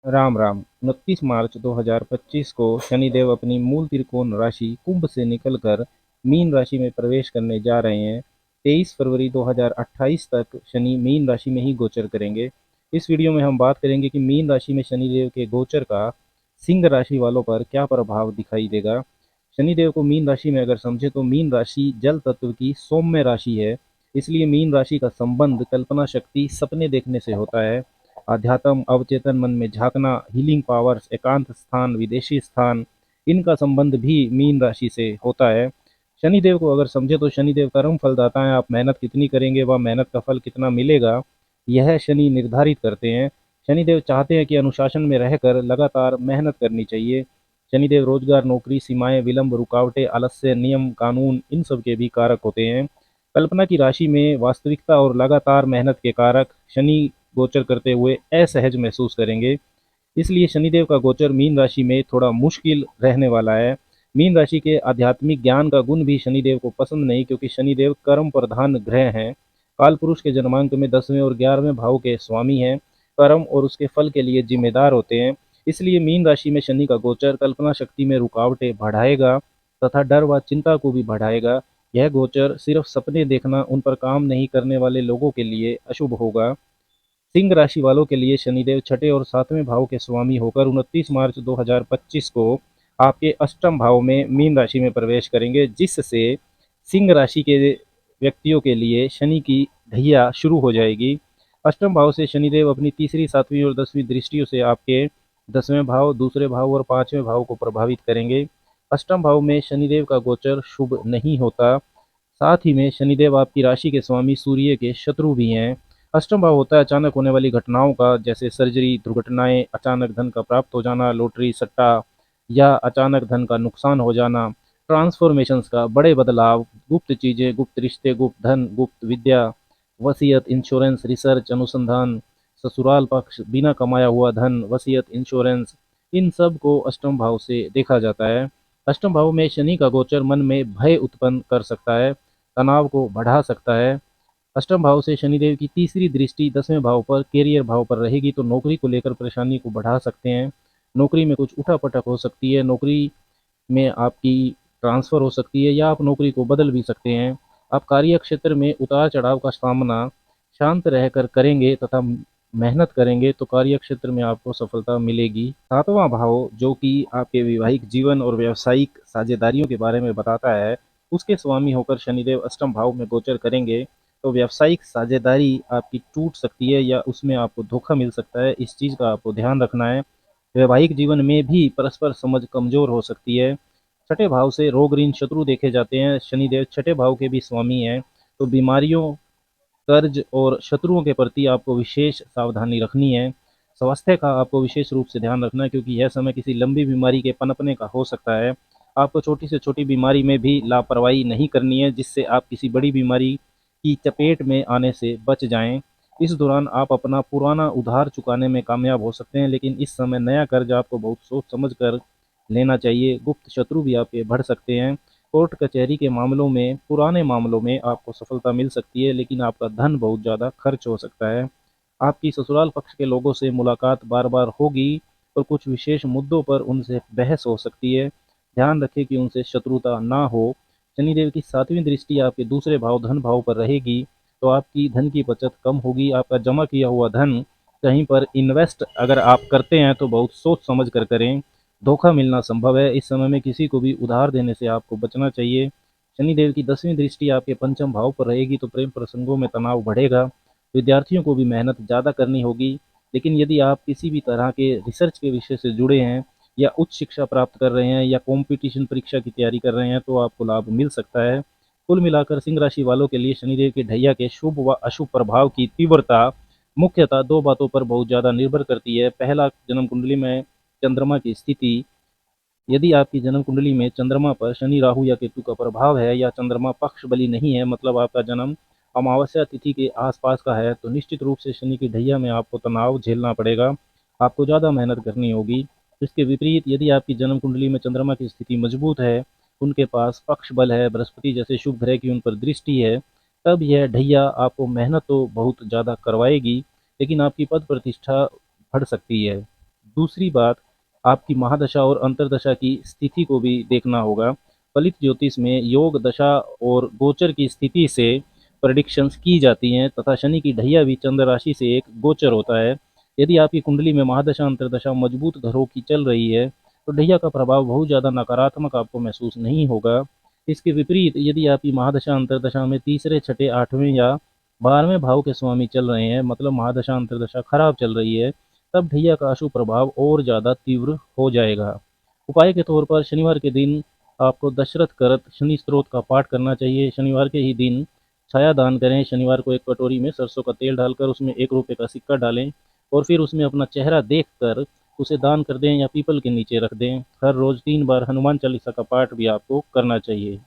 राम राम। 29 मार्च 2025 को शनिदेव अपनी मूल त्रिकोण राशि कुंभ से निकलकर मीन राशि में प्रवेश करने जा रहे हैं। 23 फरवरी 2028 तक शनि मीन राशि में ही गोचर करेंगे। इस वीडियो में हम बात करेंगे कि मीन राशि में शनिदेव के गोचर का सिंह राशि वालों पर क्या प्रभाव दिखाई देगा। शनिदेव को मीन राशि में अगर समझे तो मीन राशि जल तत्व की सौम्य राशि है। इसलिए मीन राशि का संबंध कल्पना शक्ति, सपने देखने से होता है। आध्यात्म, अवचेतन मन में झांकना, हीलिंग पावर्स, एकांत स्थान, विदेशी स्थान, इनका संबंध भी मीन राशि से होता है। शनिदेव को अगर समझे तो शनिदेव कर्म फलदाता है। आप मेहनत कितनी करेंगे व मेहनत का फल कितना मिलेगा, यह शनि निर्धारित करते हैं। शनिदेव चाहते हैं कि अनुशासन में रहकर लगातार मेहनत करनी चाहिए। शनिदेव रोजगार, नौकरी, सीमाएं, विलंब, रुकावटें, आलस्य, नियम, कानून, इन सब के भी कारक होते हैं। कल्पना की राशि में वास्तविकता और लगातार मेहनत के कारक शनि गोचर करते हुए असहज महसूस करेंगे। इसलिए शनिदेव का गोचर मीन राशि में थोड़ा मुश्किल रहने वाला है। मीन राशि के आध्यात्मिक ज्ञान का गुण भी शनिदेव को पसंद नहीं, क्योंकि शनिदेव कर्म प्रधान ग्रह हैं। काल पुरुष के जन्मांक में 10वें और 11वें भाव के स्वामी हैं। कर्म और उसके फल के लिए जिम्मेदार होते हैं। इसलिए मीन राशि में शनि का गोचर कल्पना शक्ति में रुकावटें बढ़ाएगा तथा डर व चिंता को भी बढ़ाएगा। यह गोचर सिर्फ सपने देखना, उन पर काम नहीं करने वाले लोगों के लिए अशुभ होगा। सिंह राशि वालों के लिए शनिदेव छठे और सातवें भाव के स्वामी होकर 29 मार्च 2025 को आपके अष्टम भाव में मीन राशि में प्रवेश करेंगे, जिससे सिंह राशि के व्यक्तियों के लिए शनि की ढैया शुरू हो जाएगी। अष्टम भाव से शनिदेव अपनी तीसरी, सातवीं और 10वीं दृष्टियों से आपके 10वें भाव, दूसरे भाव और 5वें भाव को प्रभावित करेंगे। अष्टम भाव में शनिदेव का गोचर शुभ नहीं होता। साथ ही में शनिदेव आपकी राशि के स्वामी सूर्य के शत्रु भी हैं। अष्टम भाव होता है अचानक होने वाली घटनाओं का, जैसे सर्जरी, दुर्घटनाएं, अचानक धन का प्राप्त हो जाना, लॉटरी, सट्टा या अचानक धन का नुकसान हो जाना, ट्रांसफॉर्मेशंस का, बड़े बदलाव, गुप्त चीजें, गुप्त रिश्ते, गुप्त धन, गुप्त विद्या, वसीयत, इंश्योरेंस, रिसर्च, अनुसंधान, ससुराल पक्ष, बिना कमाया हुआ धन, वसीयत, इंश्योरेंस, इन सब को अष्टम भाव से देखा जाता है। अष्टम भाव में शनि का गोचर मन में भय उत्पन्न कर सकता है, तनाव को बढ़ा सकता है। अष्टम भाव से शनिदेव की तीसरी दृष्टि 10वें भाव पर, कैरियर भाव पर रहेगी तो नौकरी को लेकर परेशानी को बढ़ा सकते हैं। नौकरी में कुछ उठापटक हो सकती है, नौकरी में आपकी ट्रांसफर हो सकती है या आप नौकरी को बदल भी सकते हैं। आप कार्य क्षेत्र में उतार चढ़ाव का सामना शांत रहकर करेंगे तथा मेहनत करेंगे तो कार्य क्षेत्र में आपको सफलता मिलेगी। सातवां भाव, जो कि आपके वैवाहिक जीवन और व्यावसायिक साझेदारियों के बारे में बताता है, उसके स्वामी होकर शनिदेव अष्टम भाव में गोचर करेंगे तो व्यावसायिक साझेदारी आपकी टूट सकती है या उसमें आपको धोखा मिल सकता है। इस चीज़ का आपको ध्यान रखना है। वैवाहिक जीवन में भी परस्पर समझ कमजोर हो सकती है। छठे भाव से रोग, ऋण, शत्रु देखे जाते हैं। शनिदेव छठे भाव के भी स्वामी हैं, तो बीमारियों, कर्ज और शत्रुओं के प्रति आपको विशेष सावधानी रखनी है। स्वास्थ्य का आपको विशेष रूप से ध्यान रखना है, क्योंकि यह समय किसी लंबी बीमारी के पनपने का हो सकता है। आपको छोटी से छोटी बीमारी में भी लापरवाही नहीं करनी है, जिससे आप किसी बड़ी बीमारी की चपेट में आने से बच जाएं। इस दौरान आप अपना पुराना उधार चुकाने में कामयाब हो सकते हैं, लेकिन इस समय नया कर्ज आपको बहुत सोच समझ कर लेना चाहिए। गुप्त शत्रु भी आपके बढ़ सकते हैं। कोर्ट कचहरी के मामलों में, पुराने मामलों में आपको सफलता मिल सकती है, लेकिन आपका धन बहुत ज़्यादा खर्च हो सकता है। आपकी ससुराल पक्ष के लोगों से मुलाकात बार बार होगी और कुछ विशेष मुद्दों पर उनसे बहस हो सकती है। ध्यान रखें कि उनसे शत्रुता ना हो। शनिदेव की सातवीं दृष्टि आपके दूसरे भाव, धन भाव पर रहेगी तो आपकी धन की बचत कम होगी। आपका जमा किया हुआ धन कहीं पर इन्वेस्ट अगर आप करते हैं तो बहुत सोच समझ कर करें। धोखा मिलना संभव है। इस समय में किसी को भी उधार देने से आपको बचना चाहिए। शनिदेव की 10वीं दृष्टि आपके पंचम भाव पर रहेगी तो प्रेम प्रसंगों में तनाव बढ़ेगा। विद्यार्थियों को भी मेहनत ज़्यादा करनी होगी। लेकिन यदि आप किसी भी तरह के रिसर्च के विषय से जुड़े हैं या उच्च शिक्षा प्राप्त कर रहे हैं या कंपटीशन परीक्षा की तैयारी कर रहे हैं तो आपको लाभ मिल सकता है। कुल मिलाकर सिंह राशि वालों के लिए शनिदेव के ढैया के शुभ व अशुभ प्रभाव की तीव्रता मुख्यतः दो बातों पर बहुत ज़्यादा निर्भर करती है। पहला, जन्म कुंडली में चंद्रमा की स्थिति। यदि आपकी जन्म कुंडली में चंद्रमा पर शनि, राहु या केतु का प्रभाव है या चंद्रमा पक्ष बली नहीं है, मतलब आपका जन्म अमावस्या तिथि के आसपास का है, तो निश्चित रूप से शनि की ढैया में आपको तनाव झेलना पड़ेगा। आपको ज़्यादा मेहनत करनी होगी। इसके विपरीत यदि आपकी जन्म कुंडली में चंद्रमा की स्थिति मजबूत है, उनके पास पक्ष बल है, बृहस्पति जैसे शुभ ग्रह की उन पर दृष्टि है, तब यह ढैया आपको मेहनत तो बहुत ज़्यादा करवाएगी, लेकिन आपकी पद प्रतिष्ठा बढ़ सकती है। दूसरी बात, आपकी महादशा और अंतर्दशा की स्थिति को भी देखना होगा। फलित ज्योतिष में योग दशा और गोचर की स्थिति से प्रेडिक्शंस की जाती हैं तथा शनि की ढैया भी चंद्र राशि से एक गोचर होता है। यदि आपकी कुंडली में महादशा अंतर्दशा मजबूत घरों की चल रही है तो ढैया का प्रभाव बहुत ज़्यादा नकारात्मक आपको महसूस नहीं होगा। इसके विपरीत यदि आपकी महादशा अंतर्दशा में तीसरे छठे आठवें या 12वें भाव के स्वामी चल रहे हैं, मतलब महादशा अंतर्दशा खराब चल रही है, तब ढैया का अशुभ प्रभाव और ज़्यादा तीव्र हो जाएगा। उपाय के तौर पर शनिवार के दिन आपको दशरथ करत शनि स्त्रोत का पाठ करना चाहिए। शनिवार के ही दिन छाया दान करें। शनिवार को एक कटोरी में सरसों का तेल डालकर उसमें 1 रुपये का सिक्का डालें और फिर उसमें अपना चेहरा देख कर उसे दान कर दें या पीपल के नीचे रख दें। हर रोज़ 3 बार हनुमान चालीसा का पाठ भी आपको करना चाहिए।